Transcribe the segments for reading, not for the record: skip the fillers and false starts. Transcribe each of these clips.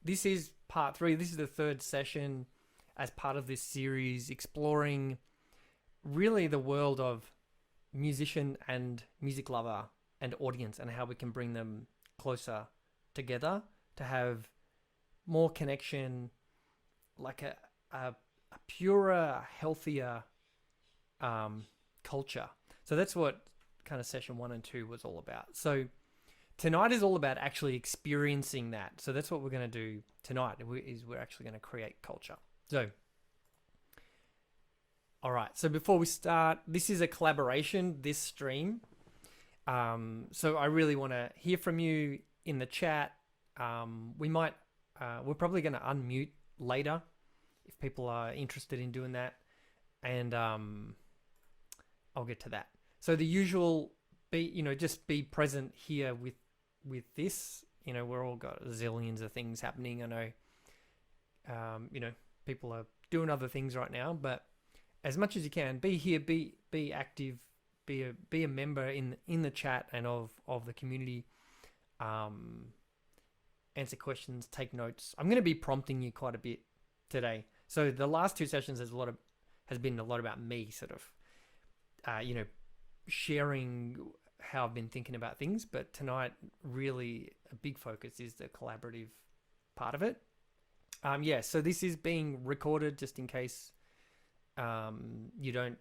this is part 3. This is the third session as part of this series, exploring really the world of musician and music lover and audience, and how we can bring them closer together to have more connection, like a purer, healthier culture. So that's what kind of session 1 and 2 was all about. So tonight is all about actually experiencing that. So that's what we're going to do tonight, is we're actually going to create culture. So, all right. So before we start, this is a collaboration, this stream. So I really want to hear from you in the chat. We're probably going to unmute later if people are interested in doing that. And I'll get to that. So the usual, just be present here with this. We're all got zillions of things happening. I know, people are doing other things right now, but as much as you can, be here, be active, be a member in the chat and of the community. Answer questions, take notes. I'm going to be prompting you quite a bit today. So the last 2 sessions has been a lot about me sort of, sharing how I've been thinking about things. But tonight, really a big focus is the collaborative part of it. So this is being recorded just in case you don't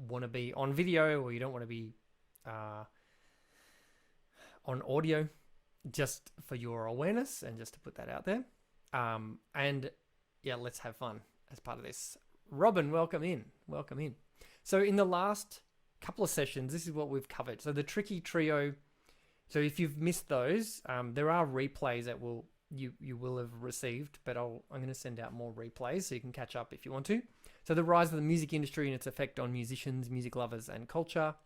want to be on video, or you don't want to be on audio, just for your awareness and just to put that out there. Let's have fun as part of this. Robin, welcome in. So in the last couple of sessions, this is what we've covered. So the Tricky Trio. So if you've missed those, there are replays that you will have received, but I'm going to send out more replays so you can catch up if you want to. So the rise of the music industry and its effect on musicians, music lovers, and culture.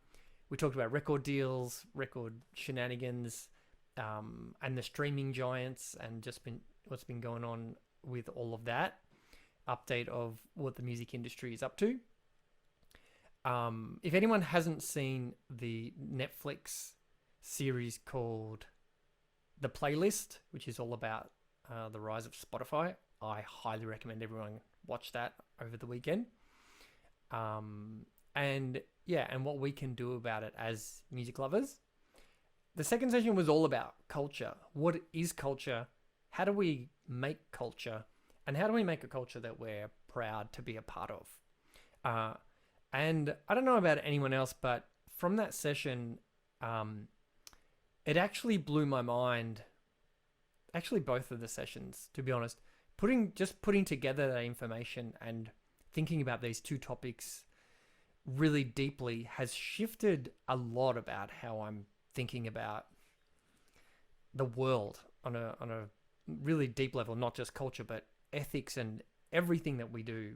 We talked about record deals, record shenanigans, and the streaming giants, and just what's been going on with all of that. Update of what the music industry is up to. If anyone hasn't seen the Netflix series called The Playlist, which is all about the rise of Spotify, I highly recommend everyone watch that over the weekend. And what we can do about it as music lovers. The second session was all about culture. What is culture? How do we make culture? And how do we make a culture that we're proud to be a part of? And I don't know about anyone else, but from that session, it actually blew my mind. Actually, both of the sessions, to be honest, putting together that information and thinking about these 2 topics really deeply has shifted a lot about how I'm thinking about the world on a really deep level, not just culture, but ethics and everything that we do.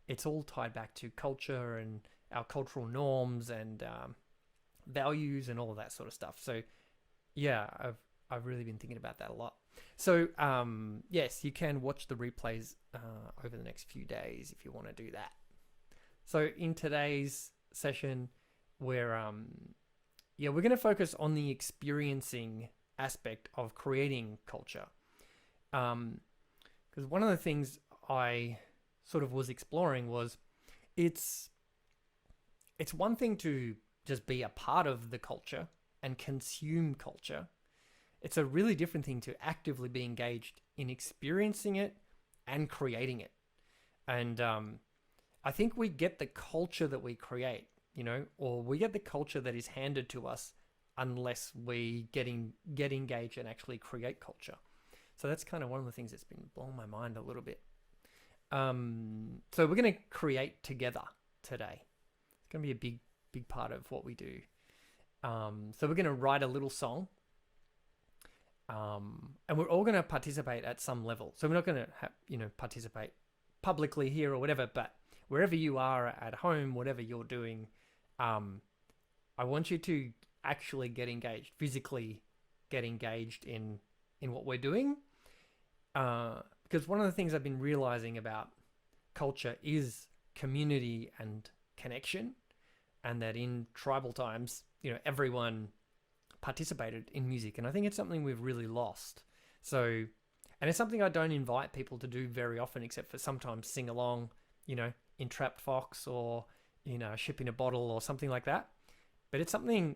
It's all tied back to culture and our cultural norms and values and all of that sort of stuff. So yeah, I've really been thinking about that a lot. So yes, you can watch the replays over the next few days if you want to do that. So in today's session, we're going to focus on the experiencing aspect of creating culture. Because one of the things I sort of was exploring was it's one thing to just be a part of the culture and consume culture. It's a really different thing to actively be engaged in experiencing it and creating it. And I think we get the culture that we create, or we get the culture that is handed to us unless we get engaged and actually create culture. So that's kind of one of the things that's been blowing my mind a little bit. So we're going to create together today. It's going to be a big part of what we do. So we're going to write a little song. And we're all going to participate at some level. So we're not going to participate publicly here or whatever, but wherever you are at home, whatever you're doing, I want you to actually get engaged, physically get engaged in what we're doing. Because one of the things I've been realizing about culture is community and connection, and that in tribal times, everyone participated in music. And I think it's something we've really lost. So And it's something I don't invite people to do very often, except for sometimes sing along, in Trapped Fox or, Ship in a Bottle or something like that. But it's something,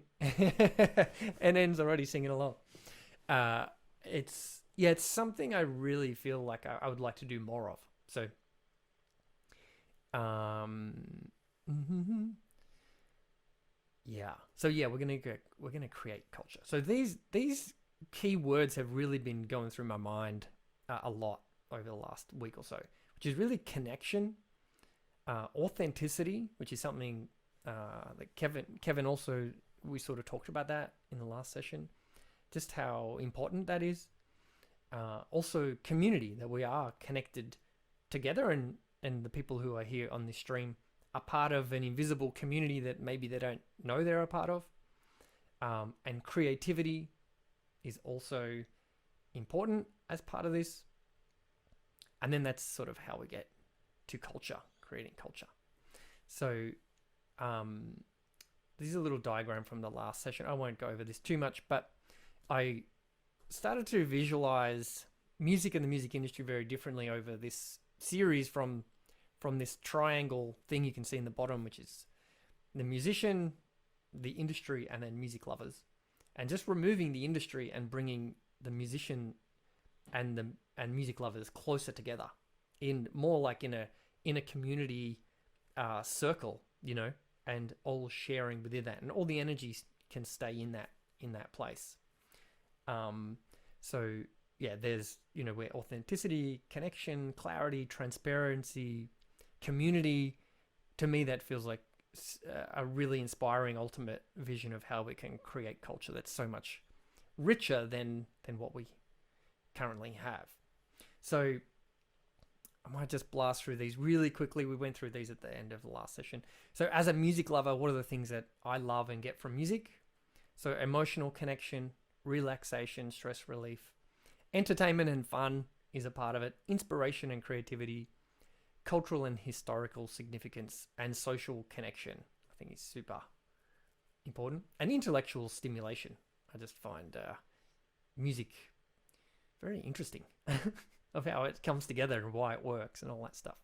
NN's already singing along. It's something I really feel like I would like to do more of. So, yeah. So yeah, we're gonna create culture. So these key words have really been going through my mind a lot over the last week or so, which is really connection, authenticity, which is something that Kevin also, we sort of talked about that in the last session, just how important that is. Also community, that we are connected together, and the people who are here on this stream are part of an invisible community that maybe they don't know they're a part of. And creativity is also important as part of this. And then that's sort of how we get to culture, creating culture. So this is a little diagram from the last session. I won't go over this too much, but I started to visualize music and the music industry very differently over this series from this triangle thing you can see in the bottom, which is the musician, the industry, and then music lovers. And just removing the industry and bringing the musician and music lovers closer together, in more like in a community circle, and all sharing within that, and all the energies can stay in that place. So yeah, there's, where authenticity, connection, clarity, transparency, community, to me that feels like a really inspiring ultimate vision of how we can create culture that's so much richer than what we currently have. So I might just blast through these really quickly. We went through these at the end of the last session. So as a music lover, what are the things that I love and get from music? So emotional connection, relaxation, stress relief, entertainment and fun is a part of it, inspiration and creativity, cultural and historical significance, and social connection, I think, is super important. And intellectual stimulation. I just find music very interesting of how it comes together and why it works and all that stuff.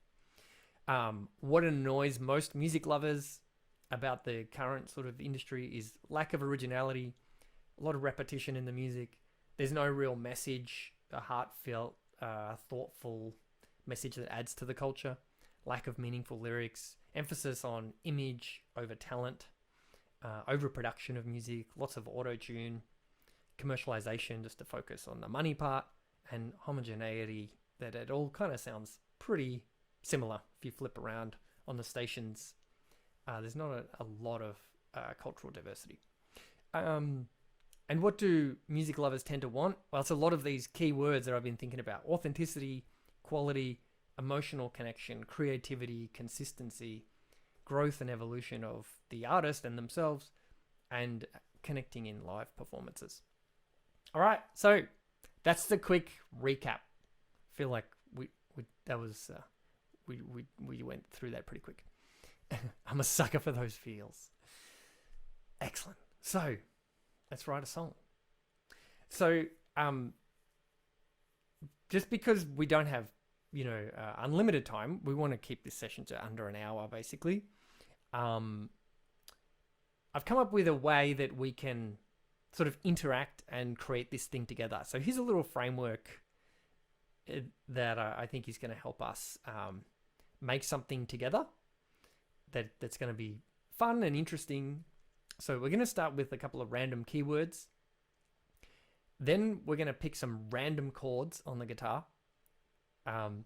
What annoys most music lovers about the current sort of industry is lack of originality, a lot of repetition in the music. There's no real message, a heartfelt, thoughtful message that adds to the culture, lack of meaningful lyrics, emphasis on image over talent, overproduction of music, lots of auto-tune, commercialization just to focus on the money part, and homogeneity, that it all kind of sounds pretty similar if you flip around on the stations. There's not a lot of cultural diversity. And what do music lovers tend to want? Well, it's a lot of these key words that I've been thinking about: authenticity, quality, emotional connection, creativity, consistency, growth and evolution of the artist and themselves, and connecting in live performances. All right, so that's the quick recap. I feel like we went through that pretty quick. I'm a sucker for those feels. Excellent. So let's write a song. So just because we don't have unlimited time, we want to keep this session to under an hour, basically. I've come up with a way that we can sort of interact and create this thing together. So here's a little framework that I think is going to help us make something together that's going to be fun and interesting. So we're going to start with a couple of random keywords. Then we're going to pick some random chords on the guitar. Then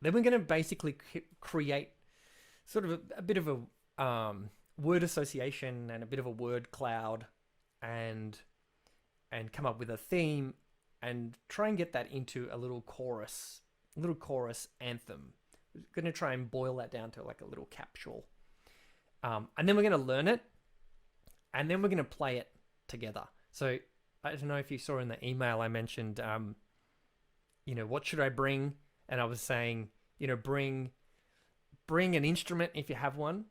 we're going to basically create sort of a bit of a word association and a bit of a word cloud, and come up with a theme and try and get that into a little chorus anthem. We're going to try and boil that down to like a little capsule. And then we're going to learn it, and then we're going to play it together. So I don't know if you saw in the email I mentioned, what should I bring? And I was saying, bring an instrument if you have one,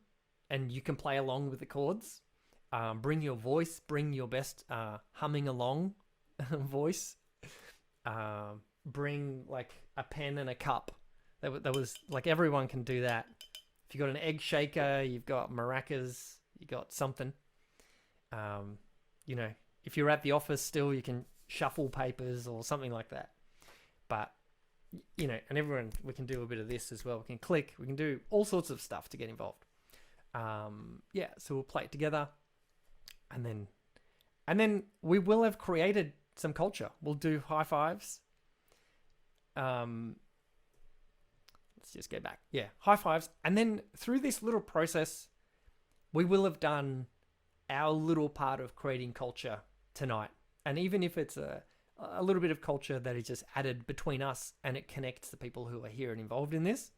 and you can play along with the chords. Bring your voice, bring your best humming along voice. bring like a pen and a cup. That was like everyone can do that. If you've got an egg shaker, you've got maracas, you got something. You know, if you're at the office still, you can shuffle papers or something like that. But, you know, and everyone, we can do a bit of this as well. We can click, we can do all sorts of stuff to get involved. Yeah, so we'll play it together, and then we will have created some culture. We'll do high fives. Let's just go back. Yeah, high fives. And then through this little process, we will have done our little part of creating culture tonight. And even if it's a little bit of culture that is just added between us and it connects the people who are here and involved in this,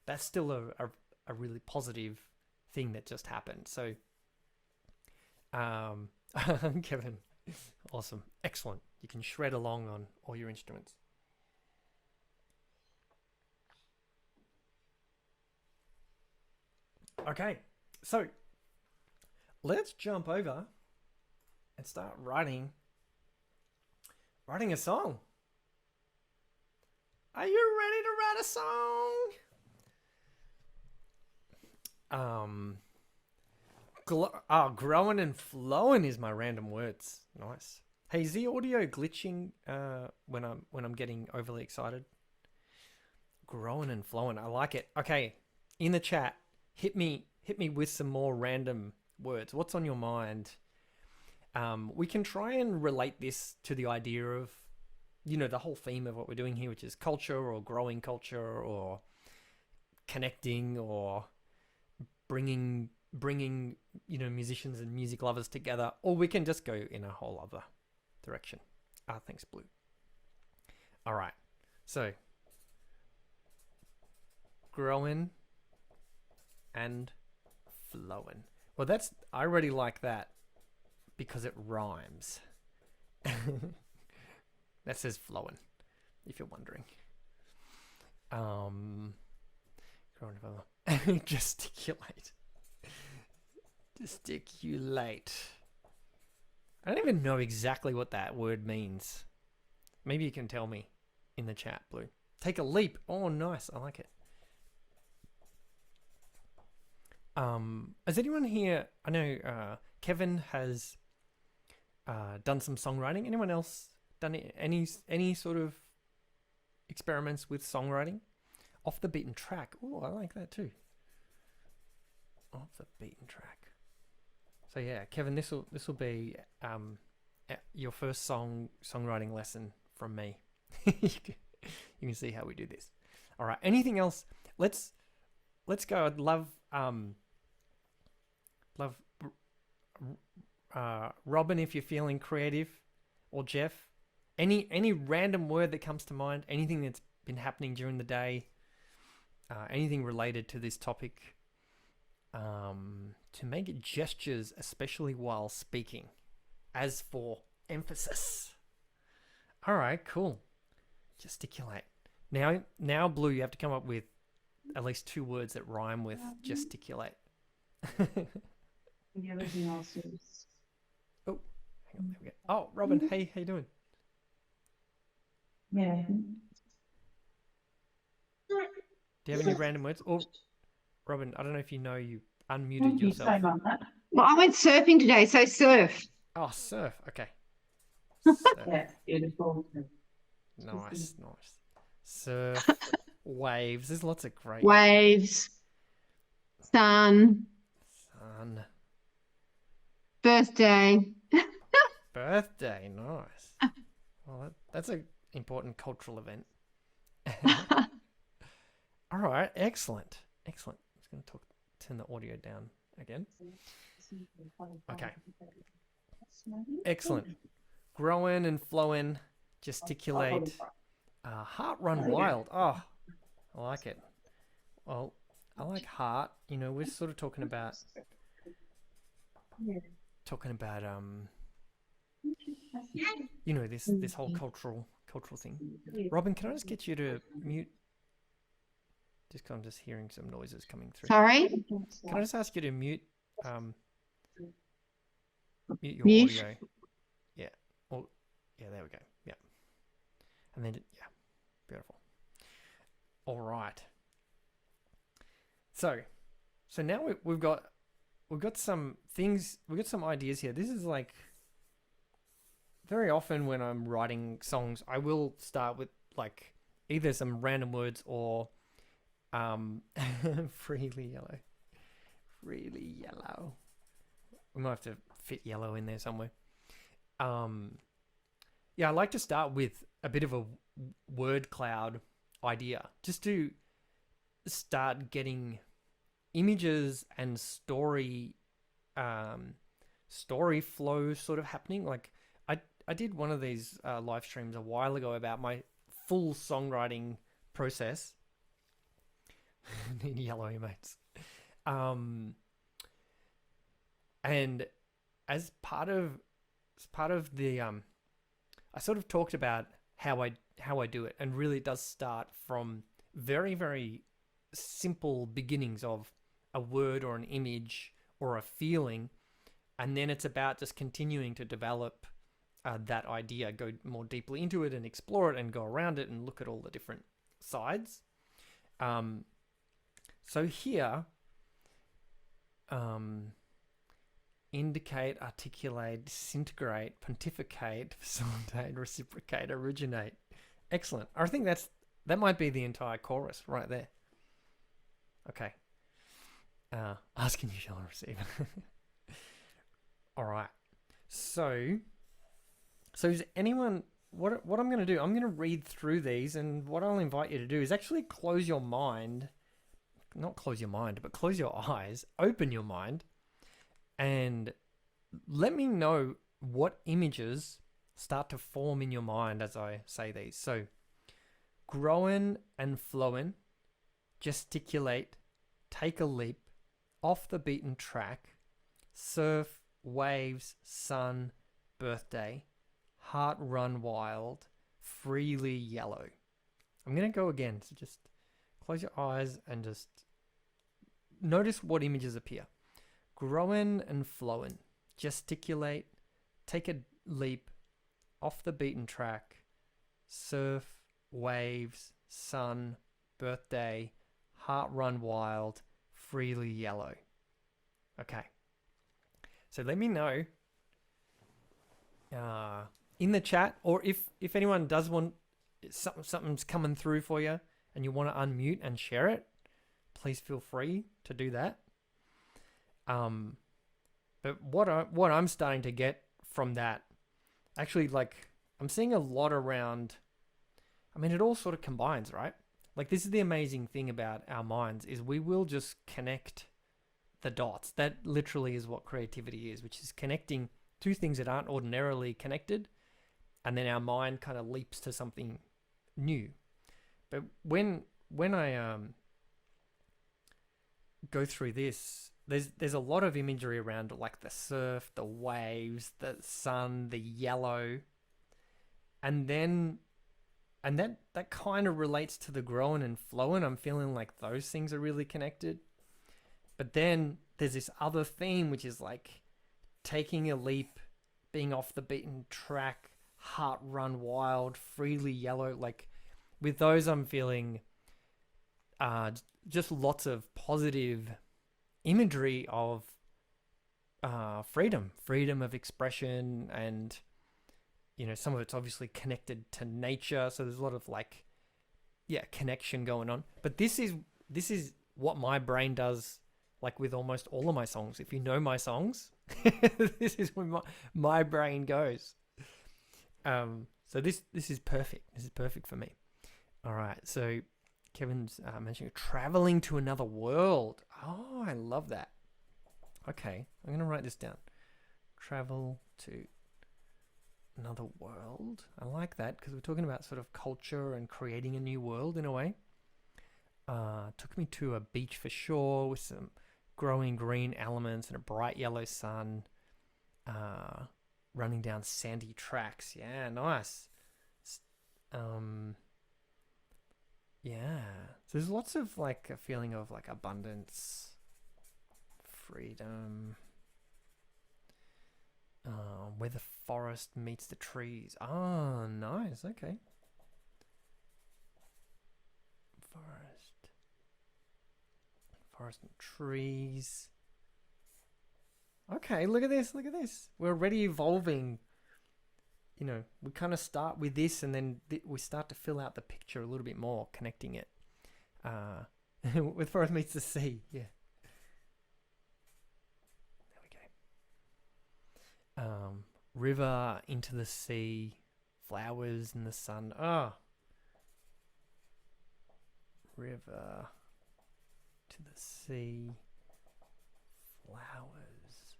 that's still a really positive thing that just happened. So, Kevin, awesome. Excellent. You can shred along on all your instruments. Okay, so let's jump over and start writing a song. Are you ready to write a song? Growing and flowing is my random words. Nice. Hey, is the audio glitching when I'm getting overly excited? Growing and flowing. I like it. Okay, in the chat, hit me with some more random words. What's on your mind? We can try and relate this to the idea of, you know, the whole theme of what we're doing here, which is culture or growing culture or connecting or bringing, you know, musicians and music lovers together, or we can just go in a whole other direction. Thanks, Blue. All right. So, growing and flowing. Well, I already like that because it rhymes. That says flowing, if you're wondering. Gesticulate. I don't even know exactly what that word means. Maybe you can tell me in the chat, Blue. Take a leap. Oh, nice. I like it. Has anyone here? I know Kevin has done some songwriting. Anyone else done any sort of experiments with songwriting? Off the beaten track. Oh, I like that too. Off the beaten track. So yeah, Kevin, this will be your first songwriting lesson from me. You can see how we do this. All right. Anything else? Let's go. I'd love Robin, if you're feeling creative, or Jeff, any random word that comes to mind, anything that's been happening during the day, anything related to this topic, to make gestures, especially while speaking, as for emphasis. All right, cool. Gesticulate. Now, Blue, you have to come up with at least 2 words that rhyme with gesticulate. Everything else is. Oh, hang on, there we go. Oh, Robin, hey, how you doing? Yeah. Do you have any random words? Oh, Robin, I don't know if you know you unmuted yourself. Well, I went surfing today, so surf. Oh, surf. Okay. Yeah, beautiful. Nice. Surf, waves. There's lots of great. Waves, sun, birthday. Birthday, nice. Well, that's an important cultural event. All right, excellent. I'm just going to turn the audio down again. Okay. Excellent. Growing and flowing, gesticulate, heart run wild. Oh, I like it. Well, I like heart. You know, we're sort of talking about you know, this whole cultural thing. Robin, can I just get you to mute? Just 'cause I'm just hearing some noises coming through. Sorry? Can I just ask you to mute your audio? Yeah. Oh, yeah, there we go. Yeah. And then, yeah, beautiful. All right. So now we've got some things, we've got some ideas here. This is like, very often when I'm writing songs, I will start with like either some random words or freely yellow. Really yellow. We might have to fit yellow in there somewhere. Yeah, I like to start with a bit of a word cloud idea, just to start getting images and story flow sort of happening. Like I did one of these live streams a while ago about my full songwriting process. Need yellow emotes. And as part of the I sort of talked about how I do it, and really it does start from very, very simple beginnings of a word or an image or a feeling, and then it's about just continuing to develop that idea, go more deeply into it and explore it and go around it and look at all the different sides. So here, indicate, articulate, disintegrate, pontificate, facilitate, reciprocate, originate. Excellent. I think that might be the entire chorus right there. Okay. Asking you shall receive. All right. So is anyone, what I'm going to do, I'm going to read through these, and what I'll invite you to do is actually close your mind, not close your mind, but close your eyes, open your mind, and let me know what images start to form in your mind as I say these. So, growing and flowing, gesticulate, take a leap, off the beaten track, surf, waves, sun, birthday, heart run wild, freely yellow. I'm going to go again, so just close your eyes and just notice what images appear. Growing and flowing, gesticulate, take a leap, off the beaten track, surf, waves, sun, birthday, heart run wild, freely yellow. Okay. So let me know in the chat, or if anyone does want something's coming through for you and you want to unmute and share it, please feel free to do that. But what I'm starting to get from that, actually, like, I'm seeing a lot around, I mean, it all sort of combines, right? Like, this is the amazing thing about our minds, is we will just connect the dots. That literally is what creativity is, which is connecting two things that aren't ordinarily connected, and then our mind kind of leaps to something new. But when I go through this, there's a lot of imagery around, like the surf, the waves, the sun, the yellow, and that kind of relates to the growing and flowing. I'm feeling like those things are really connected. But then there's this other theme, which is like taking a leap, being off the beaten track, heart run wild, freely yellow. Like, with those, I'm feeling just lots of positive imagery of freedom of expression, and some of it's obviously connected to nature, so there's a lot of like connection going on. But this is what my brain does, like, with almost all of my songs. If you know my songs, this is where my brain goes. So this is perfect. This is perfect for me. All right, so Kevin's mentioning traveling to another world. Oh, I love that. Okay, I'm going to write this down. Travel to another world. I like that, because we're talking about sort of culture and creating a new world in a way. Took me to a beach for sure, with some growing green elements and a bright yellow sun. Running down sandy tracks. Yeah, nice. Yeah. So there's lots of like a feeling of like abundance, freedom, where the forest meets the trees. Oh, nice. Okay. forest and trees. Okay, look at this. Look at this. We're already evolving. You know, we kind of start with this, and then we start to fill out the picture a little bit more, connecting it. With forest meets the sea. Yeah. There we go. River into the sea, flowers in the sun. Oh. River to the sea, flowers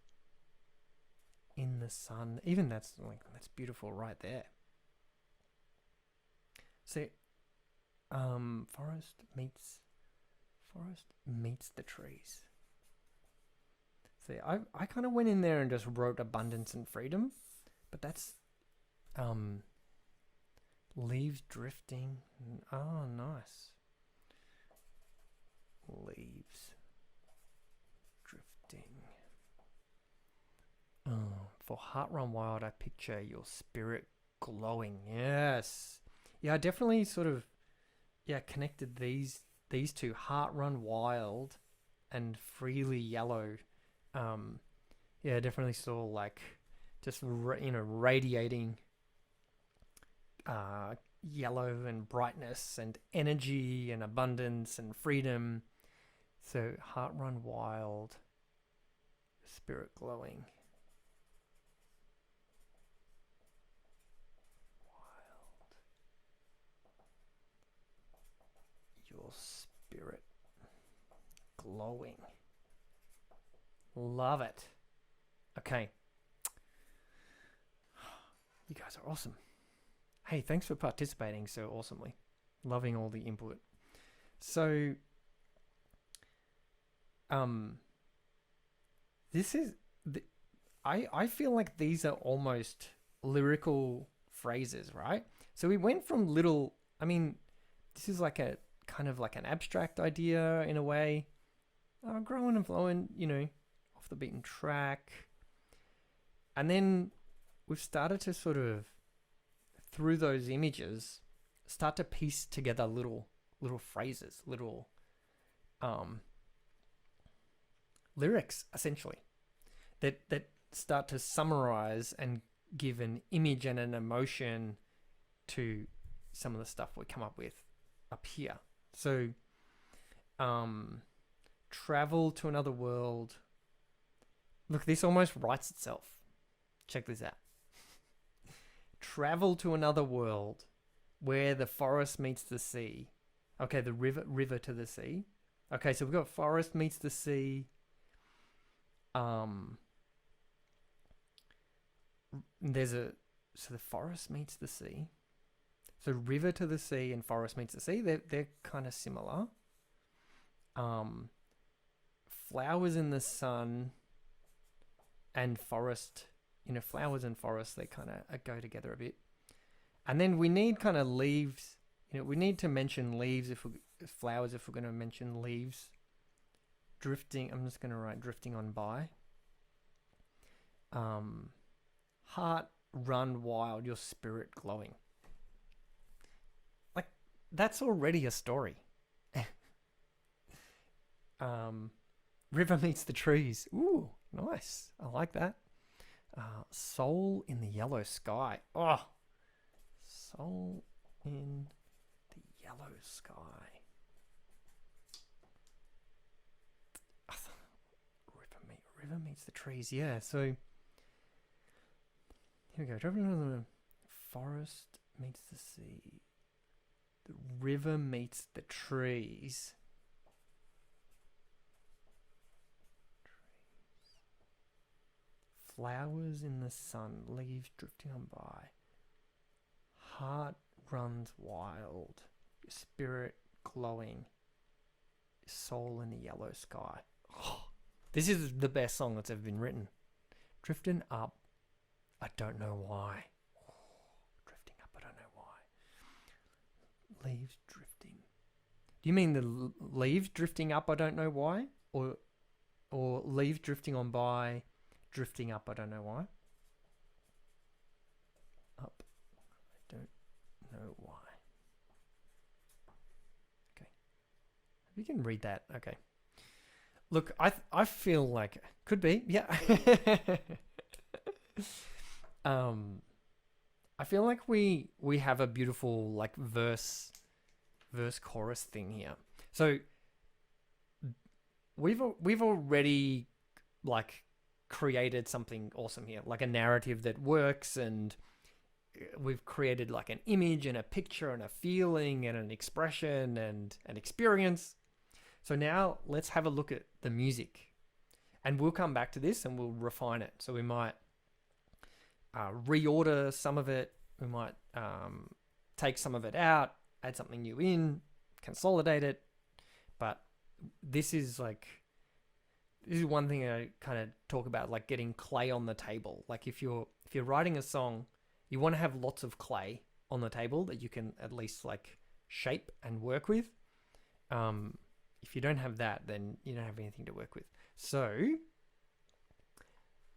in the sun. Even that's beautiful right there. So, forest meets the trees. See, I kind of went in there and just wrote abundance and freedom, but that's leaves drifting. Oh, nice. Leaves drifting. For Heart Run Wild, I picture your spirit glowing. Yes. Yeah, I definitely sort of connected these two, Heart Run Wild and Freely Yellow. Yeah, definitely saw like just radiating yellow and brightness and energy and abundance and freedom. So Heart Run Wild, spirit glowing. Wild. Your spirit glowing. Love it. Okay. You guys are awesome. Hey, thanks for participating so awesomely. Loving all the input. So, this is I feel like these are almost lyrical phrases, right? So we went from little, I mean, this is like a kind of like an abstract idea in a way. Growing and flowing, off the beaten track. And then we've started to sort of, through those images, start to piece together little phrases, little lyrics, essentially, that start to summarize and give an image and an emotion to some of the stuff we come up with up here. So, travel to another world. Look, this almost writes itself. Check this out. Travel to another world where the forest meets the sea. Okay, the river to the sea. Okay, so we've got forest meets the sea. So the forest meets the sea. So river to the sea and forest meets the sea. They're kind of similar. Flowers in the sun and forest. Flowers and forest, they kind of go together a bit. And then we need kind of leaves. We need to mention leaves flowers if we're going to mention leaves. Drifting, I'm just going to write drifting on by. Heart run wild, your spirit glowing. Like, that's already a story. River meets the trees. Ooh, nice. I like that. Soul in the yellow sky. Oh, soul in the yellow sky. River meets the trees. Yeah. So here we go. The forest meets the sea. The river meets the trees. Flowers in the sun, leaves drifting on by. Heart runs wild, your spirit glowing, your soul in the yellow sky. Oh, this is the best song that's ever been written. Drifting up, I don't know why. Oh, drifting up, I don't know why. Leaves drifting. Do you mean the leaves drifting up, I don't know why? Or leaves drifting on by, drifting up, I don't know why. Up, I don't know why. Okay. You can read that. Okay. Look, I feel like could be, yeah. I feel like we have a beautiful like verse chorus thing here. So we've already like created something awesome here, like a narrative that works, and we've created like an image and a picture and a feeling and an expression and an experience. So now let's have a look at the music, and we'll come back to this and we'll refine it. So we might reorder some of it. We might take some of it out, add something new in, consolidate it. But this is one thing I kind of talk about, like getting clay on the table. Like if you're writing a song, you want to have lots of clay on the table that you can at least like shape and work with. If you don't have that, then you don't have anything to work with. So,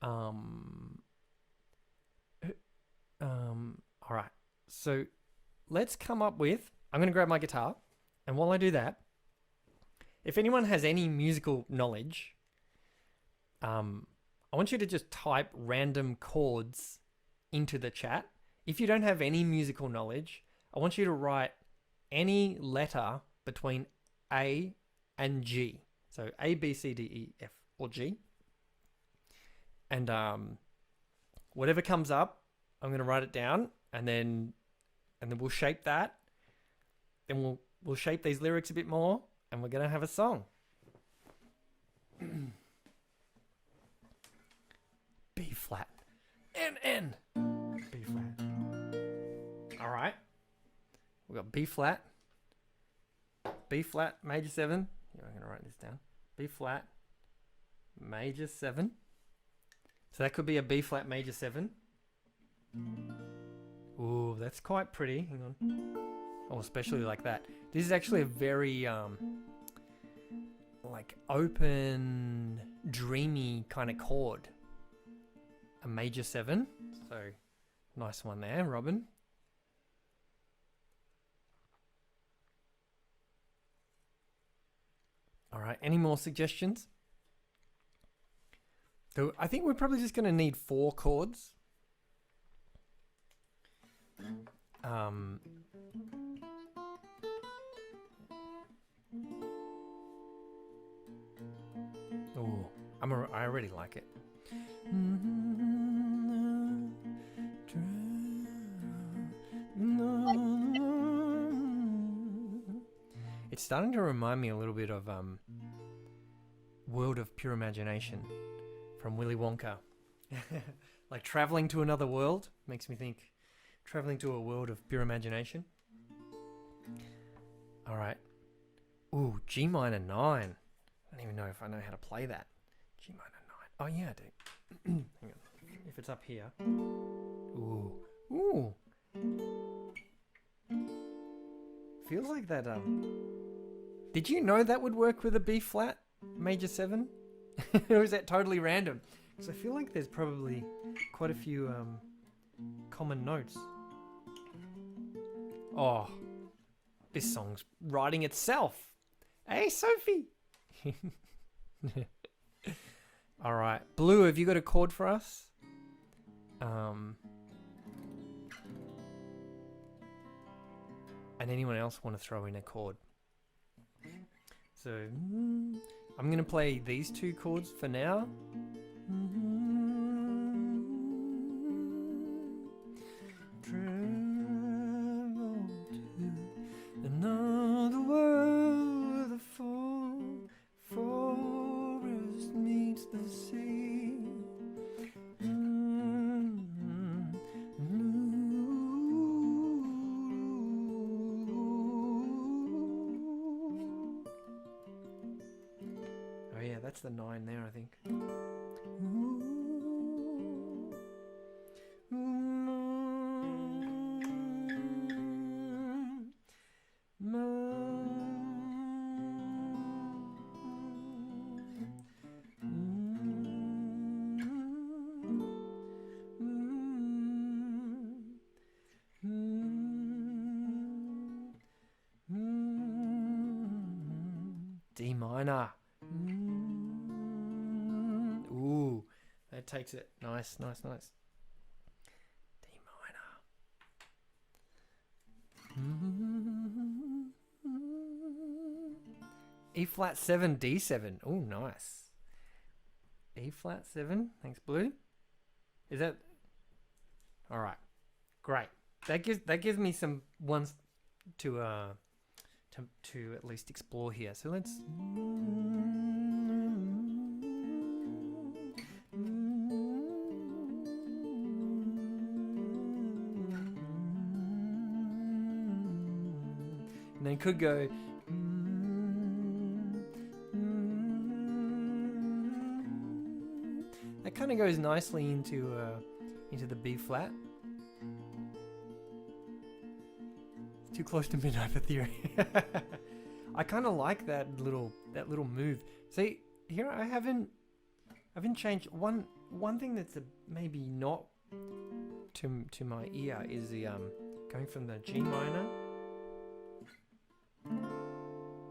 all right. So let's come up with. I'm going to grab my guitar, and while I do that, if anyone has any musical knowledge, I want you to just type random chords into the chat. If you don't have any musical knowledge, I want you to write any letter between A and G. So A, B, C, D, E, F, or G. And whatever comes up, I'm going to write it down, and then we'll shape that. Then we'll shape these lyrics a bit more, and we're going to have a song. B flat. N. B flat. All right. We've got B flat. B flat, major 7. Yeah, I'm going to write this down. B flat, major 7. So that could be a B flat major 7. Ooh, that's quite pretty. Hang on. Oh, especially like that. This is actually a very like open, dreamy kind of chord. A major 7. So nice one there, Robin. All right, any more suggestions? So I think we're probably just going to need 4 chords. Oh, I already like it. It's starting to remind me a little bit of World of Pure Imagination from Willy Wonka. Like traveling to another world makes me think traveling to a world of pure imagination. All right. Ooh, G minor 9. I don't even know if I know how to play that. G minor 9. Oh yeah, I do. Hang on. If it's up here. Ooh. Feels like that. Did you know that would work with a B flat major 7? Or is that totally random? Because I feel like there's probably quite a few common notes. Oh, this song's writing itself. Hey, Sophie. All right, Blue, have you got a chord for us? And anyone else want to throw in a chord? So I'm going to play these 2 chords for now. Travel to another world where the forest meets the sea. Oh yeah, that's the 9 there, I think. D minor. Ooh, that takes it. Nice, nice, nice. D minor. E flat 7, D7. Oh, nice. E flat 7. Thanks, Blue. Is that all right? Great. That gives me some ones to at least explore here. So let's. And then could go. That kind of goes nicely into the B flat. Too close to midnight for theory. I kind of like that little move. See, here I haven't changed one thing that's maybe not to my ear is the going from the G minor.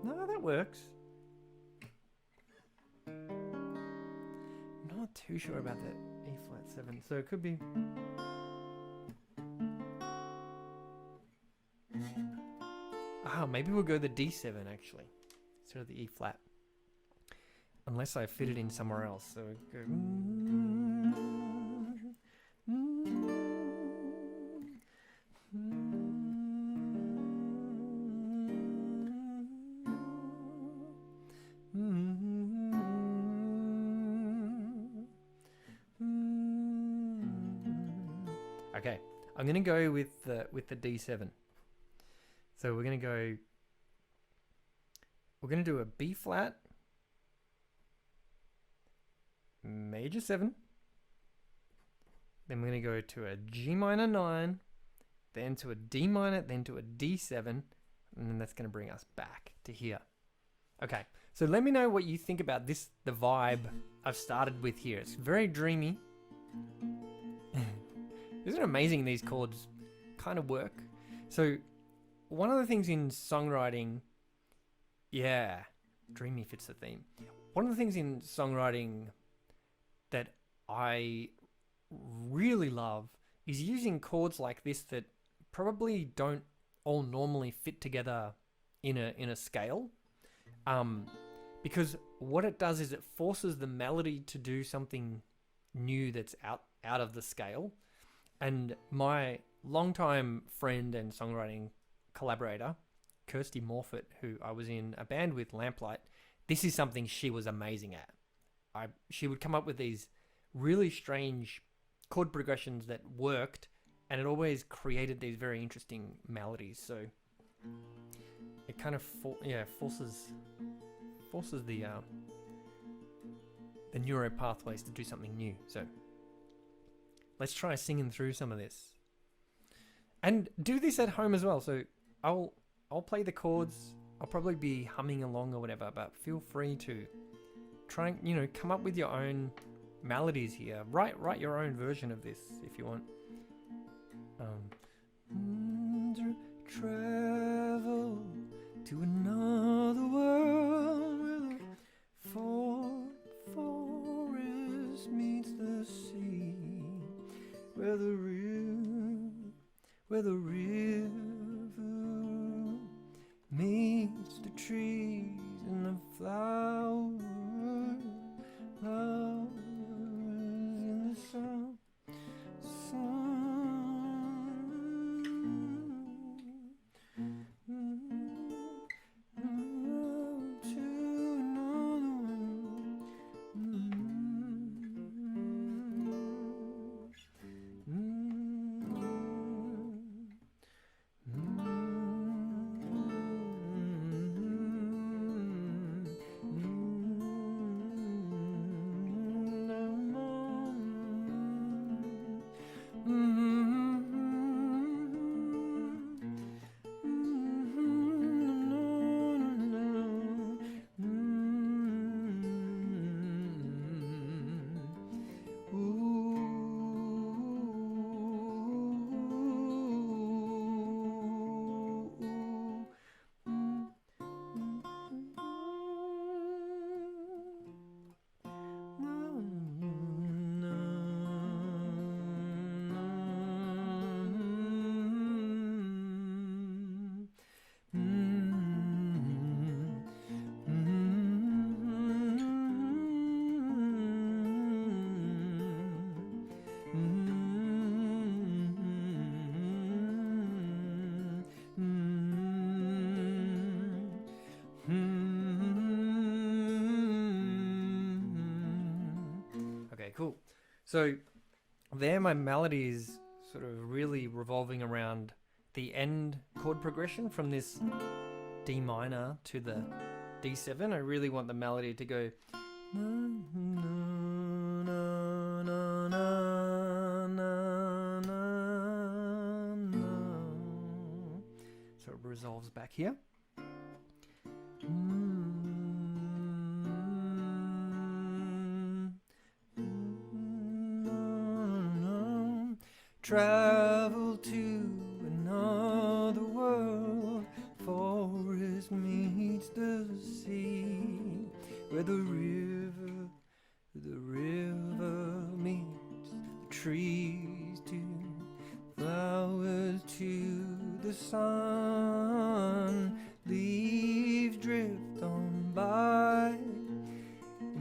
No, that works. Not too sure about that E flat 7, so it could be. Maybe we'll go the D7 actually, instead of the E flat. Unless I fit it in somewhere else. So go. Okay, I'm gonna go with the D7. So we're going to do a B flat, major 7, then we're going to go to a G minor 9, then to a D minor, then to a D7, and then that's going to bring us back to here. Okay, so let me know what you think about this, the vibe I've started with here. It's very dreamy. Isn't it amazing these chords kind of work? So one of the things in songwriting, yeah, dreamy fits the theme. One of the things in songwriting that I really love is using chords like this that probably don't all normally fit together in a scale. Because what it does is it forces the melody to do something new that's out of the scale. And my longtime friend and songwriting collaborator, Kirsty Morfitt, who I was in a band with, Lamplight, this is something she was amazing at. She would come up with these really strange chord progressions that worked, and it always created these very interesting melodies. So it kind of forces the neuro pathways to do something new. So let's try singing through some of this, and do this at home as well. So I'll play the chords. I'll probably be humming along or whatever, but feel free to try and, come up with your own melodies here. Write your own version of this if you want. Travel to another world where the forest meets the sea, where the river meets the trees and the flowers in the sun. So there my melody is sort of really revolving around the end chord progression from this D minor to the D7. I really want the melody to go so it resolves back here. Travel to another world, forest meets the sea, where the river meets the trees, to flowers to the sun, leaves drift on by,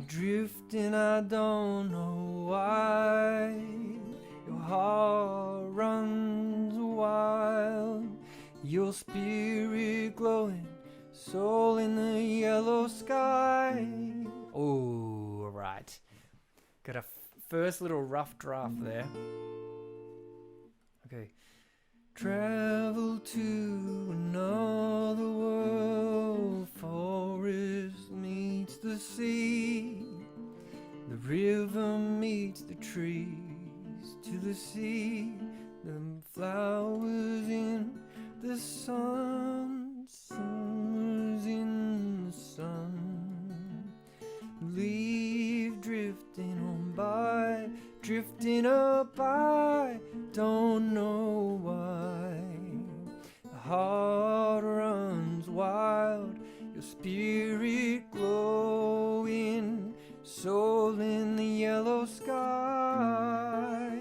drifting I don't know why. Your heart runs wild, your spirit glowing, soul in the yellow sky. Oh, right. Got a first little rough draft there. Okay. Travel to another world, forest meets the sea, the river meets the trees, to the sea, the flowers in the sun, summers in the sun, leaf drifting on by, drifting up by, don't know why. The heart runs wild, your spirit glowing, soul in the yellow sky.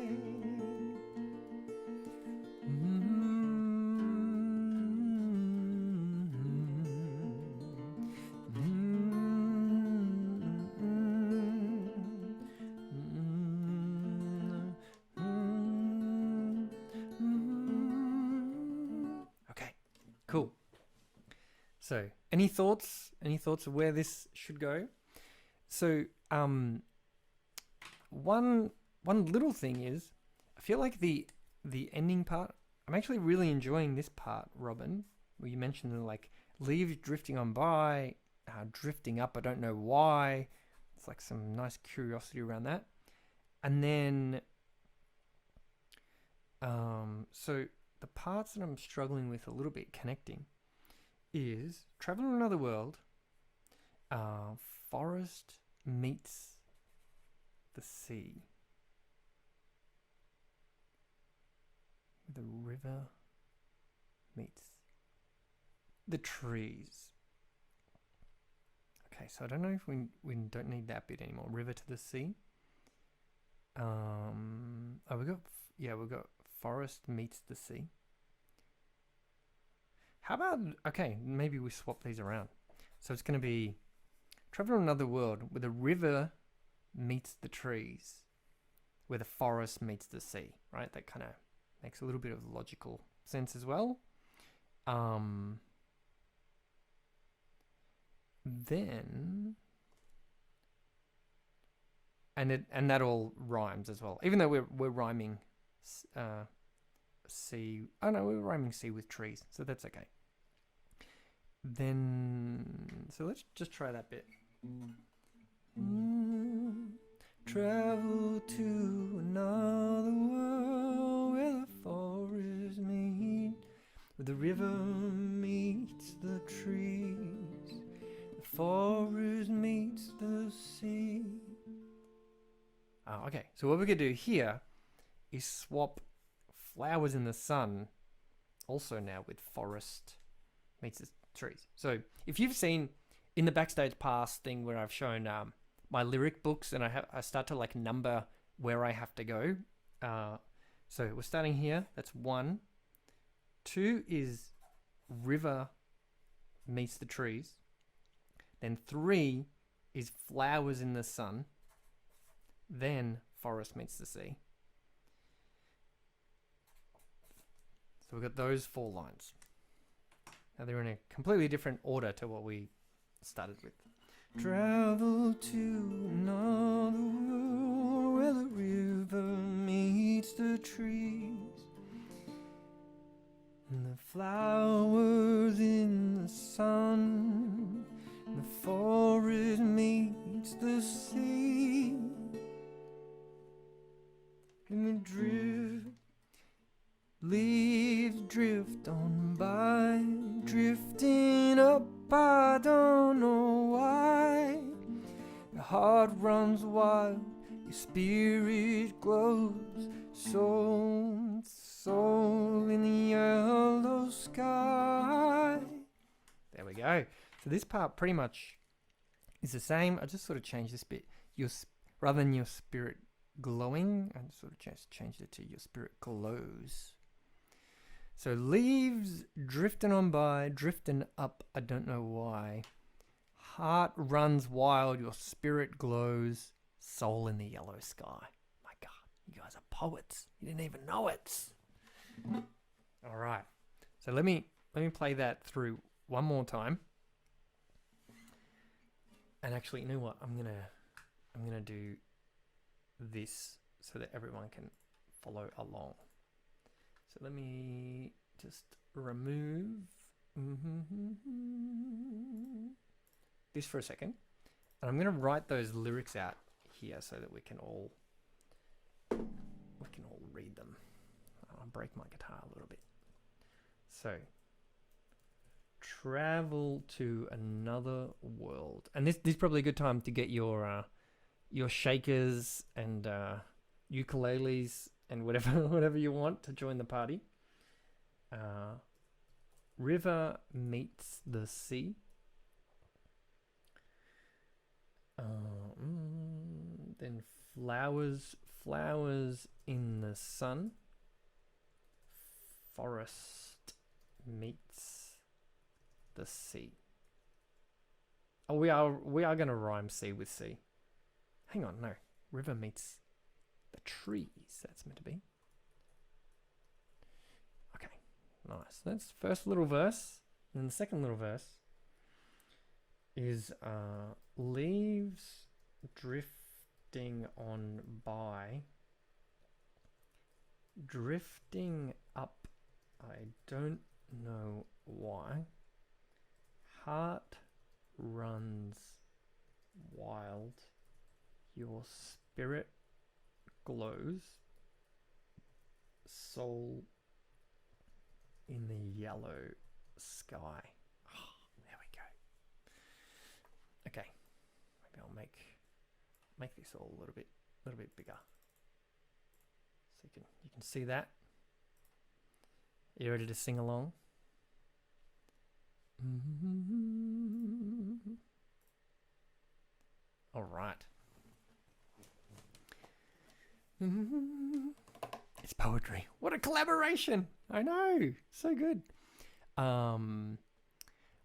Okay, cool. So, any thoughts? Any thoughts of where this should go? So, one little thing is, I feel like the ending part. I'm actually really enjoying this part, Robin, where you mentioned the like leaves drifting on by, drifting up. I don't know why. It's like some nice curiosity around that, and then, so the parts that I'm struggling with a little bit connecting is travel to another world. Forest meets the sea. The river meets the trees. Okay, so I don't know if we don't need that bit anymore. River to the sea. We've got forest meets the sea. How about, okay, maybe we swap these around. So it's going to be travel to another world where the river meets the trees, where the forest meets the sea, right? That kind of makes a little bit of logical sense as well. Then, and that all rhymes as well, even though we're rhyming sea. Oh no, we're rhyming sea with trees, so that's okay. Then, so let's just try that bit. Travel to another world where the forest meet, where the river meets the trees, the forest meets the sea. Oh, okay, so what we could do here is swap flowers in the sun also now with forest meets the trees. So if you've seen in the Backstage Pass thing where I've shown my lyric books and I start to like number where I have to go. So we're starting here. That's 1. 2 is river meets the trees. Then 3 is flowers in the sun. Then forest meets the sea. So we've got those 4 lines. Now they're in a completely different order to what we started with. Travel to another world where where the river meets the trees, and the flowers in the sun, and the forest meets the sea, and the leaves drift on by, drifting up, I don't know why. Your heart runs wild, your spirit glows, soul in the yellow sky. There we go. So this part pretty much is the same. I just sort of changed this bit. Rather than your spirit glowing, I sort of changed it to your spirit glows. So leaves drifting on by, drifting up, I don't know why. Heart runs wild, your spirit glows, soul in the yellow sky. My God, you guys are poets. You didn't even know it. All right. So let me play that through one more time. And actually, you know what? I'm gonna do this so that everyone can follow along. So let me just remove this for a second. And I'm going to write those lyrics out here so that we can all read them. I'll break my guitar a little bit. So, travel to another world. And this is probably a good time to get your shakers and ukuleles and whatever you want to join the party. River meets the sea. Then flowers in the sun. Forest meets the sea. Oh, we are going to rhyme sea with sea. Hang on, no. River meets the trees. That's meant to be. Okay, nice. That's the first little verse. And then the second little verse is leaves drifting on by, drifting up, I don't know why. Heart runs wild, your spirit glows, soul in the yellow sky. Oh, there we go. Okay, maybe I'll make this all a little bit bigger, so you can see that. Are you ready to sing along? All right. It's poetry. What a collaboration. I know. So good.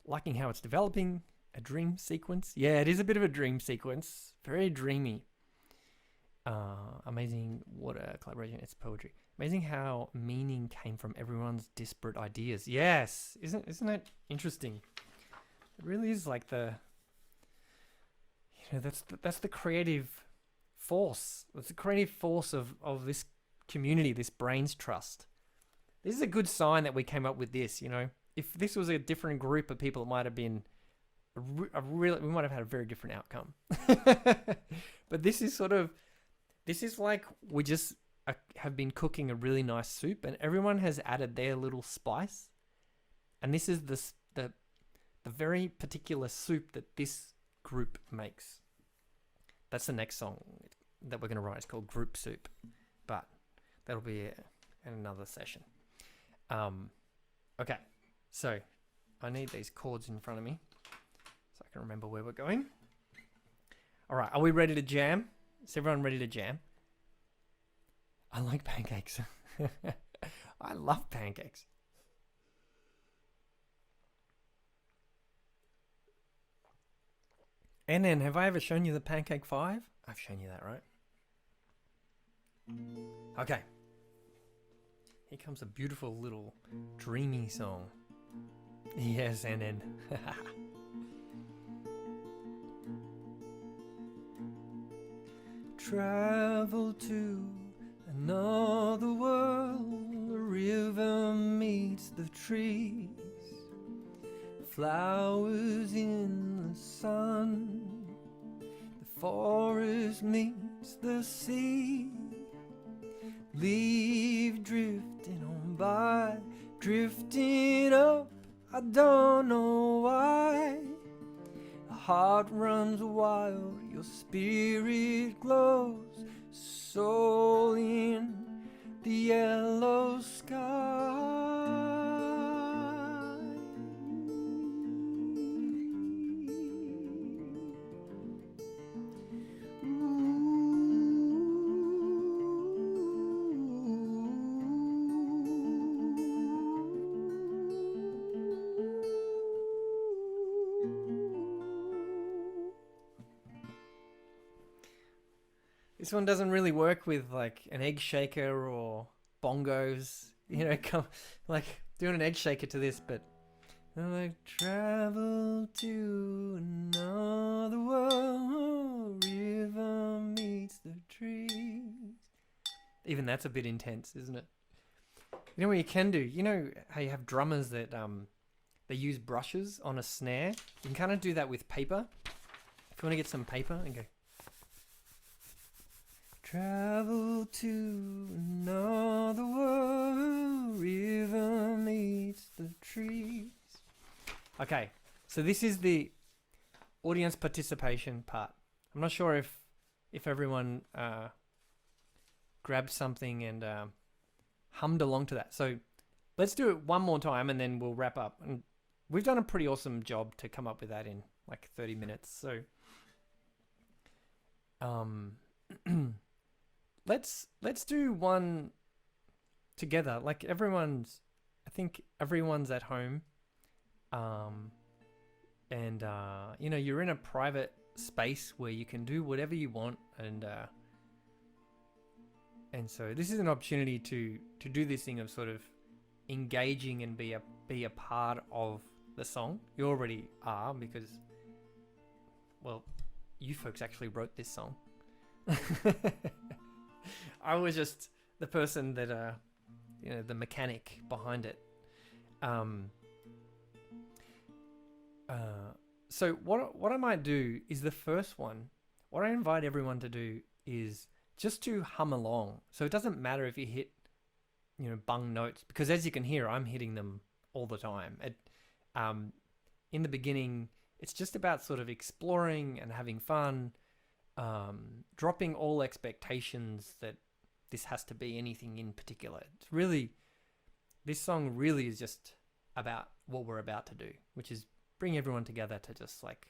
Liking how it's developing. A dream sequence. Yeah, it is a bit of a dream sequence. Very dreamy. Amazing. What a collaboration. It's poetry. Amazing how meaning came from everyone's disparate ideas. Yes. Isn't that interesting? It really is like that's the creative force. That's the creative force of this community, this Brains Trust. This is a good sign that we came up with this, you know. If this was a different group of people, it might have been we might have had a very different outcome. But this is like we just have been cooking a really nice soup and everyone has added their little spice. And this is the very particular soup that this group makes. That's the next song that we're going to write. It's called Group Soup, but that'll be in another session. Okay, so I need these chords in front of me so I can remember where we're going. All right, are we ready to jam? Is everyone ready to jam? I like pancakes. I love pancakes. And then, have I ever shown you the Pancake 5? I've shown you that, right? Okay. Here comes a beautiful little dreamy song. Yes, and then. travel to another world. The river meets the trees, flowers in the sun. The forest meets the sea, leaf drifting on by, drifting up, I don't know why. The heart runs wild, your spirit glows, soul in the yellow sky. This one doesn't really work with like an egg shaker or bongos, you know, like doing an egg shaker to this, but I'm like travel to another world, river meets the trees. Even that's a bit intense, isn't it? You know what you can do? You know how you have drummers that they use brushes on a snare? You can kind of do that with paper. If you want to get some paper and go travel to another world, river meets the trees. Okay, so this is the audience participation part. I'm not sure if everyone grabbed something and hummed along to that. So let's do it one more time and then we'll wrap up. And we've done a pretty awesome job to come up with that in like 30 minutes. So let's do one together. Like I think everyone's at home. And you know, you're in a private space where you can do whatever you want, and so this is an opportunity to do this thing of sort of engaging and be a part of the song. You already are, because, well, you folks actually wrote this song. I was just the person that you know, the mechanic behind it. So what I might do is the first one. What I invite everyone to do is just to hum along. So it doesn't matter if you hit, you know, bung notes, because as you can hear, I'm hitting them all the time. In the beginning, it's just about sort of exploring and having fun, dropping all expectations that this has to be anything in particular. It's really, this song really is just about what we're about to do, which is bring everyone together to just like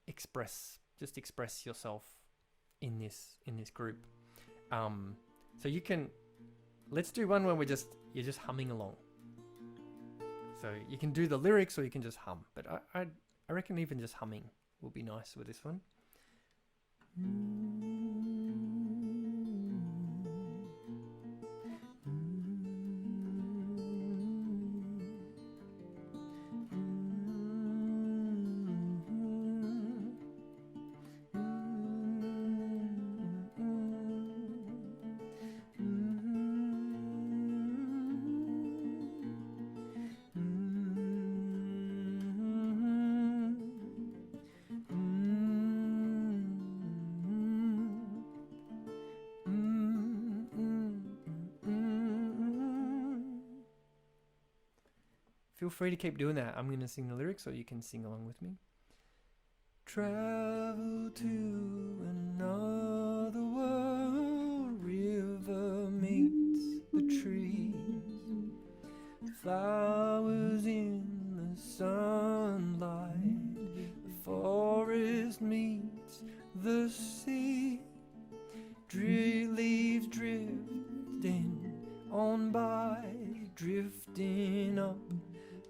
express yourself in this group. So you can, let's do one where you're just humming along. So you can do the lyrics or you can just hum, but I reckon even just humming will be nice with this one. Feel free to keep doing that. I'm going to sing the lyrics, or you can sing along with me. Travel to another world, river meets the trees, flowers in the sunlight, the forest meets the sea, leaves drifting on by, drifting up.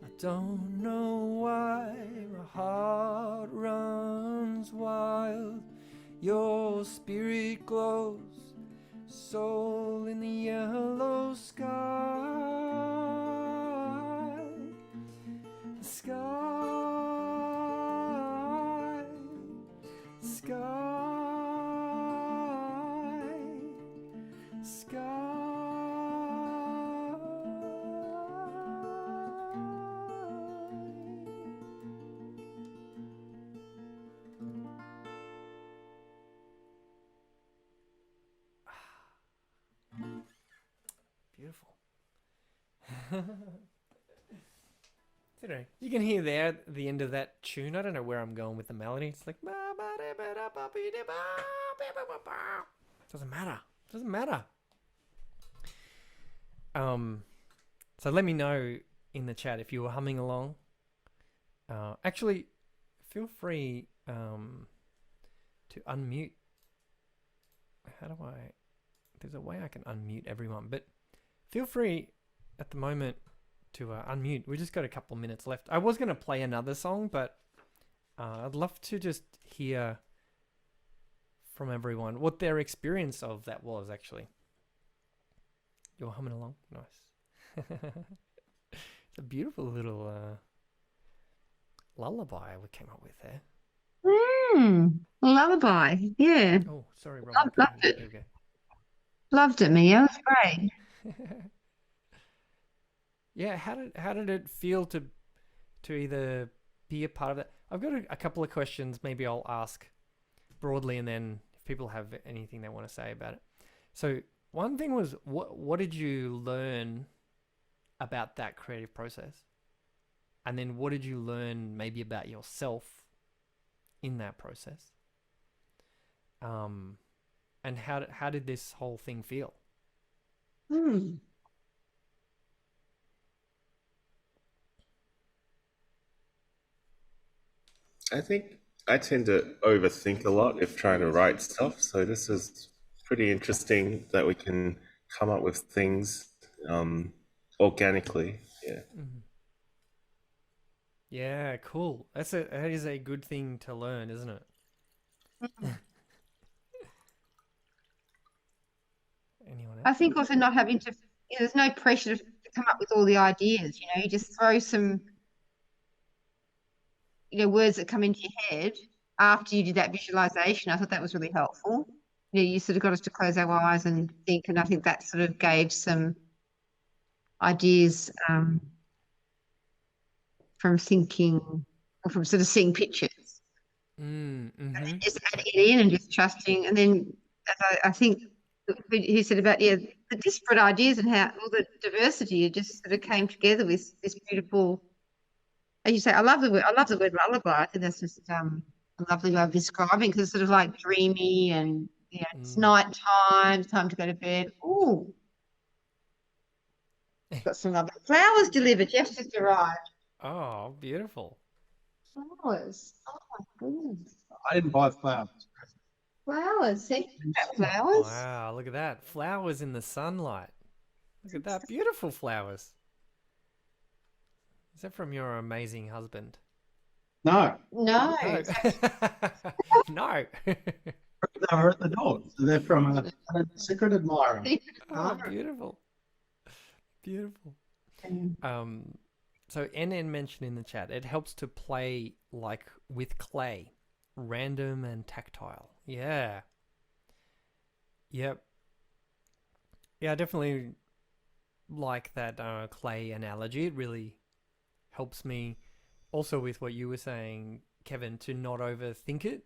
I don't know why my heart runs wild. Your spirit glows, soul in the yellow sky. Sky, sky. You know, you can hear there at the end of that tune. I don't know where I'm going with the melody. It's like doesn't matter. Doesn't matter. So let me know in the chat if you were humming along. Actually, feel free to unmute. How do I? There's a way I can unmute everyone, but feel free at the moment to unmute. We just got a couple of minutes left. I was going to play another song, but I'd love to just hear from everyone what their experience of that was, actually. You're humming along? Nice. It's a beautiful little lullaby we came up with there. Lullaby. Yeah. Oh, sorry, wrong. Loved it. There we go. Loved it, Mio. It was great. Yeah, how did it feel to either be a part of that? I've got a couple of questions. Maybe I'll ask broadly, and then if people have anything they want to say about it. So one thing was, what did you learn about that creative process? And then what did you learn maybe about yourself in that process? And how did this whole thing feel? I think I tend to overthink a lot if trying to write stuff. So this is pretty interesting that we can come up with things organically. Yeah. Mm-hmm. Yeah, cool. That is a good thing to learn, isn't it? Anyone else? I think also not having to, there's no pressure to come up with all the ideas. You just throw some, words that come into your head after you did that visualization. I thought that was really helpful. You sort of got us to close our eyes and think, and I think that sort of gave some ideas from thinking, or from sort of seeing pictures. And then just adding it in and just trusting. And then I think he said about the disparate ideas and how all the diversity, it just sort of came together with this beautiful, as you say, I love the word lullaby. I think that's just a lovely way of describing, because it's sort of like dreamy, and it's night time, time to go to bed. Ooh, got some lovely flowers delivered. Jeff's just arrived. Oh, beautiful. Flowers. Oh my goodness. I didn't buy flowers. Flowers. See flowers. Wow, look at that. Flowers in the sunlight. Look at that. Beautiful flowers. Is that from your amazing husband? No. No. No. They were at the door. So they're from a secret admirer. Oh, beautiful. Beautiful. So NN mentioned in the chat, it helps to play like with clay, random and tactile. Yeah. Yep. Yeah, I definitely like that clay analogy. It really helps me also with what you were saying, Kevin, to not overthink it.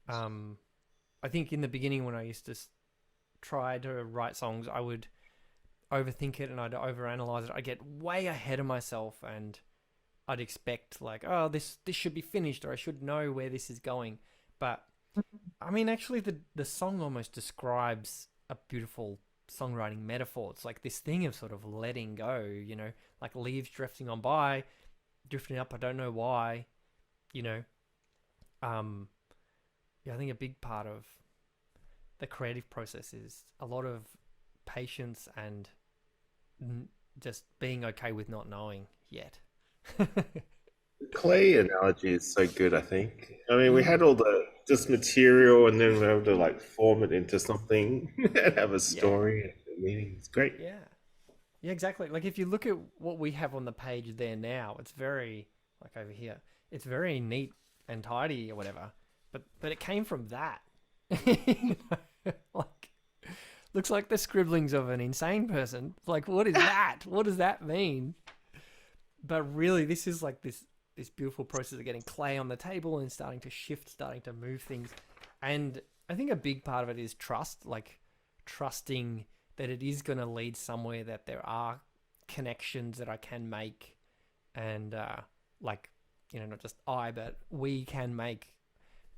I think in the beginning when I used to try to write songs, I would overthink it and I'd overanalyze it. I'd get way ahead of myself and I'd expect like, oh, this should be finished, or I should know where this is going. But I mean, actually the song almost describes a beautiful songwriting metaphor. It's like this thing of sort of letting go, like leaves drifting on by, drifting up, I don't know why, yeah, I think a big part of the creative process is a lot of patience and just being okay with not knowing yet. Clay analogy is so good, I think. I mean, we had all this material, and then we were able to like form it into something and have a story and a meaning. It's great. Yeah. Yeah, exactly. Like if you look at what we have on the page there now, it's very, like over here, it's very neat and tidy or whatever. But it came from that. Like, looks like the scribblings of an insane person. Like, what is that? What does that mean? But really, this is like this beautiful process of getting clay on the table and starting to shift, starting to move things. And I think a big part of it is trust, like trusting that it is going to lead somewhere, that there are connections that I can make, and like, you know, not just I, but we can make.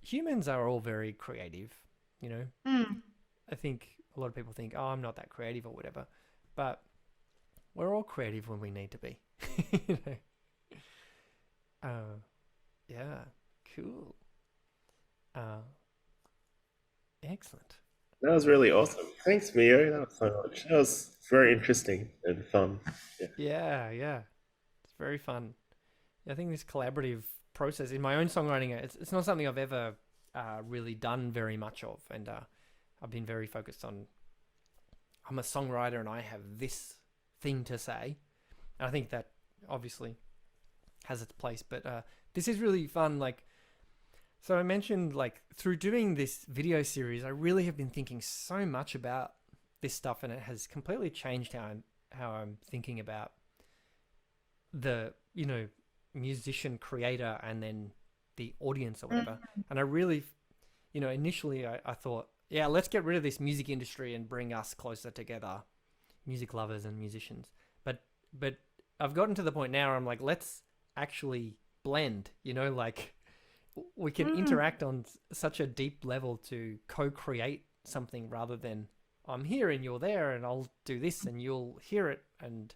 Humans are all very creative, you know. Mm. I think a lot of people think, oh, I'm not that creative or whatever, but we're all creative when we need to be. You know? Yeah, cool. Excellent. That was really awesome. Thanks, Mio. That was so much. That was very interesting and fun. Yeah. Yeah. It's very fun. I think this collaborative process in my own songwriting, it's not something I've ever really done very much of, and I've been very focused on. I'm a songwriter and I have this thing to say, and I think that obviously has its place. But this is really fun. Like, so I mentioned, like, through doing this video series, I really have been thinking so much about this stuff, and it has completely changed how I'm thinking about the, you know, musician creator and then the audience or whatever. And I really, you know, initially I thought, yeah, let's get rid of this music industry and bring us closer together, music lovers and musicians. But I've gotten to the point now where I'm like, let's actually blend, you know, like we can interact on such a deep level to co-create something, rather than I'm here and you're there and I'll do this and you'll hear it and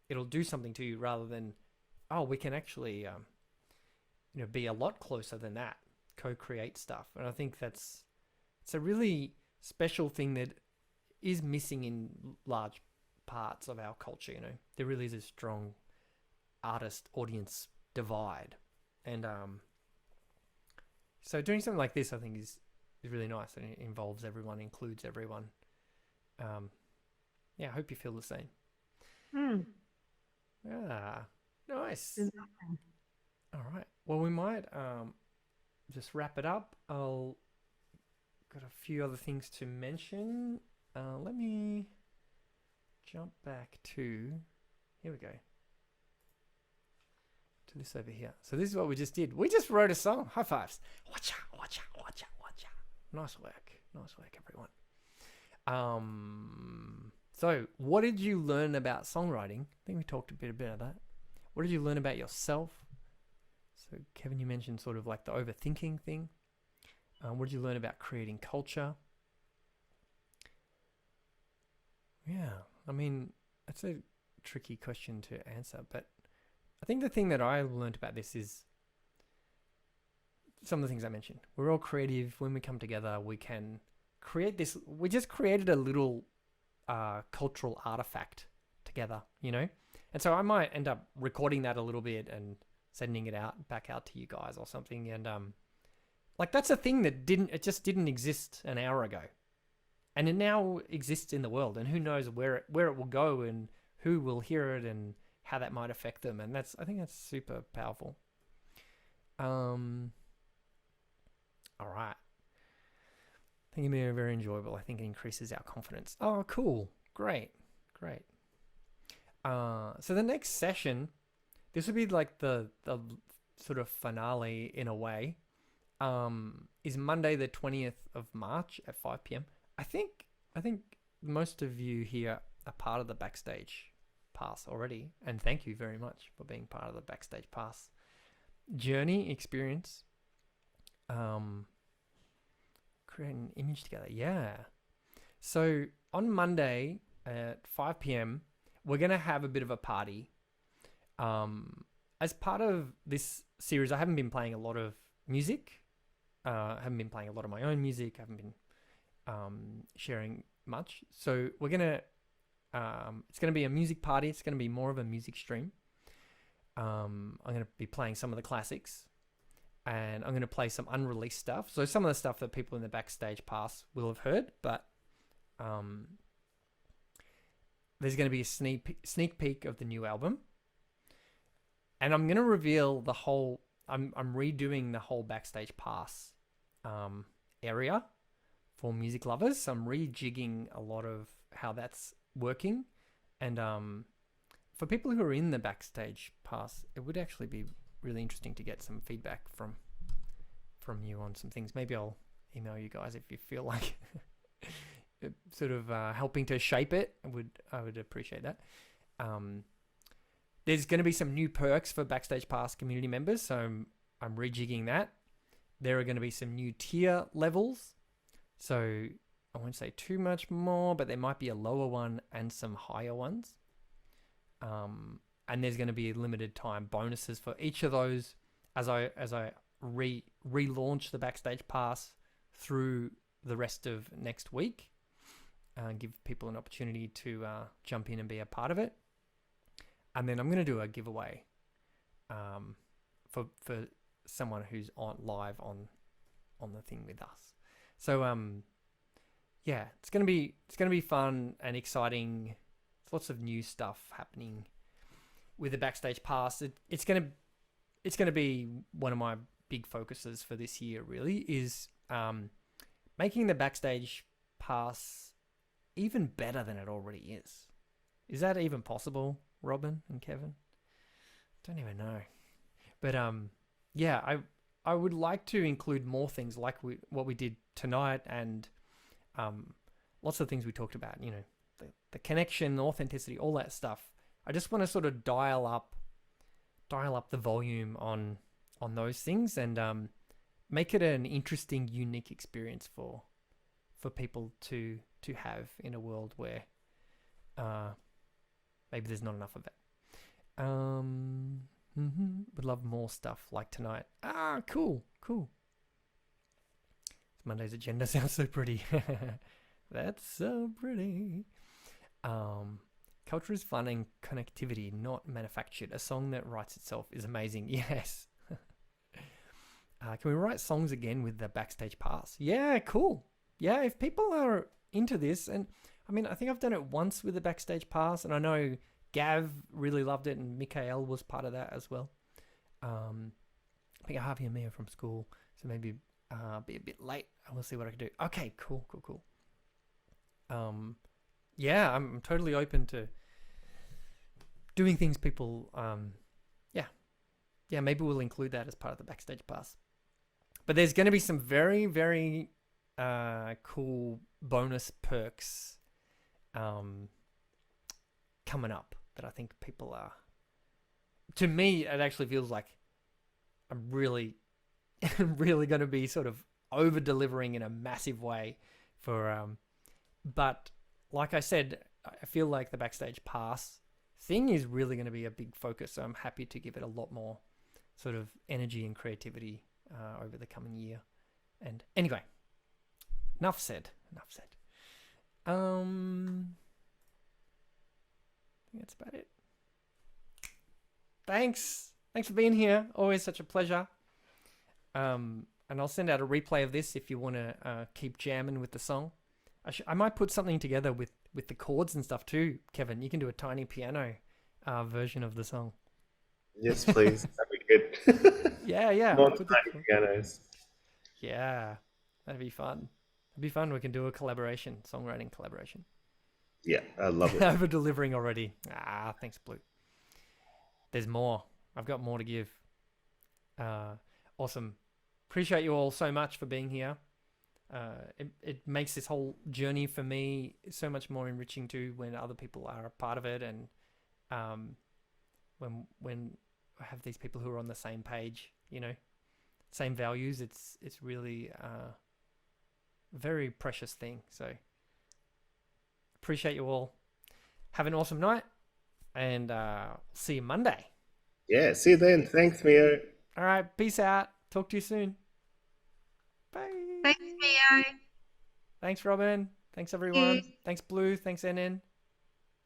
it'll do something to you, rather than, oh, we can actually, you know, be a lot closer than that, co-create stuff. And I think it's a really special thing that is missing in large parts of our culture. You know, there really is a strong artist audience divide, and so doing something like this, I think, is really nice, and it involves everyone, includes everyone. Yeah, I hope you feel the same. Yeah, nice. All right. Well, we might just wrap it up. Got a few other things to mention. Let me jump back to, here we go, to this over here. So this is what we just did. We just wrote a song. High fives. Watcha, watcha, watcha, watcha. Nice work, everyone. So what did you learn about songwriting? I think we talked a bit about that. What did you learn about yourself? So Kevin, you mentioned sort of like the overthinking thing. What did you learn about creating culture? Yeah, I mean, that's a tricky question to answer, but I think the thing that I learned about this is some of the things I mentioned. We're all creative. When we come together, we can create this. We just created a little cultural artifact together, you know? And so I might end up recording that a little bit and sending it back out to you guys or something. And like, that's a thing that just didn't exist an hour ago. And it now exists in the world, and who knows where it will go and who will hear it and how that might affect them. And I think that's super powerful. All right. I think it'll be very enjoyable. I think it increases our confidence. Oh, cool. Great. So the next session, this would be like the sort of finale in a way, is Monday the 20th of March at 5 p.m. I think most of you here are part of the Backstage Pass already, and thank you very much for being part of the Backstage Pass journey experience. Create an image together. Yeah. So on Monday at 5 p.m, we're going to have a bit of a party. As part of this series, I haven't been playing a lot of music. I haven't been playing a lot of my own music. I haven't been sharing much. So we're going to, it's going to be a music party. It's going to be more of a music stream. I'm going to be playing some of the classics, and I'm going to play some unreleased stuff. So some of the stuff that people in the Backstage Pass will have heard, but there's going to be a sneak peek of the new album. And I'm going to reveal the whole, I'm redoing the whole Backstage Pass area for music lovers. So I'm rejigging a lot of how that's working. And for people who are in the Backstage Pass, it would actually be really interesting to get some feedback from you on some things. Maybe I'll email you guys if you feel like sort of helping to shape it. I would appreciate that. There's going to be some new perks for Backstage Pass community members, so I'm rejigging that. There are going to be some new tier levels, so I won't say too much more, but there might be a lower one and some higher ones. And there's going to be limited time bonuses for each of those as I relaunch the Backstage Pass through the rest of next week. Give people an opportunity to jump in and be a part of it. And then I'm going to do a giveaway for someone who's on live on the thing with us. So yeah, it's going to be fun and exciting. There's lots of new stuff happening with the Backstage Pass. It's going to be one of my big focuses for this year, really, is making the Backstage Pass even better than it already is. Is that even possible, Robin and Kevin? Don't even know. But yeah, I would like to include more things like what we did tonight, and lots of things we talked about, you know, the connection, authenticity, all that stuff. I just want to sort of dial up the volume on those things, and make it an interesting, unique experience for people to have in a world where maybe there's not enough of it. Would love more stuff like tonight. Cool. Monday's agenda sounds so pretty. That's so pretty. Culture is fun and connectivity, not manufactured. A song that writes itself is amazing. Yes. Can we write songs again with the Backstage Pass? Yeah, cool. Yeah, if people are into this, and I mean, I think I've done it once with the Backstage Pass, and I know Gav really loved it, and Mikael was part of that as well. I think Harvey and me are from school, so maybe be a bit late. I will see what I can do. Okay, cool. Yeah, I'm totally open to doing things people, yeah, maybe we'll include that as part of the Backstage Pass. But there's going to be some very, very cool bonus perks coming up that I think people are... To me, it actually feels like I'm really, really going to be sort of over-delivering in a massive way for... But like I said, I feel like the Backstage Pass thing is really going to be a big focus, so I'm happy to give it a lot more sort of energy and creativity over the coming year. And anyway, enough said. I think that's about it. Thanks for being here. Always such a pleasure. And I'll send out a replay of this if you want to keep jamming with the song. I might put something together with the chords and stuff too, Kevin. You can do a tiny piano version of the song. Yes, please. That'd be good. Yeah. More tiny pianos. Yeah, that'd be fun. We can do a songwriting collaboration. Yeah, I love it. Over delivering already. Thanks, Blue. There's more. I've got more to give. Awesome. Appreciate you all so much for being here. It makes this whole journey for me so much more enriching too when other people are a part of it, and when I have these people who are on the same page, you know, same values. It's really a very precious thing. So appreciate you all. Have an awesome night, and see you Monday. Yeah, see you then. Thanks, Mio. All right, peace out. Talk to you soon. Bye. Thanks, Mio. Thanks, Robin. Thanks, everyone. Thanks, Blue. Thanks, NN.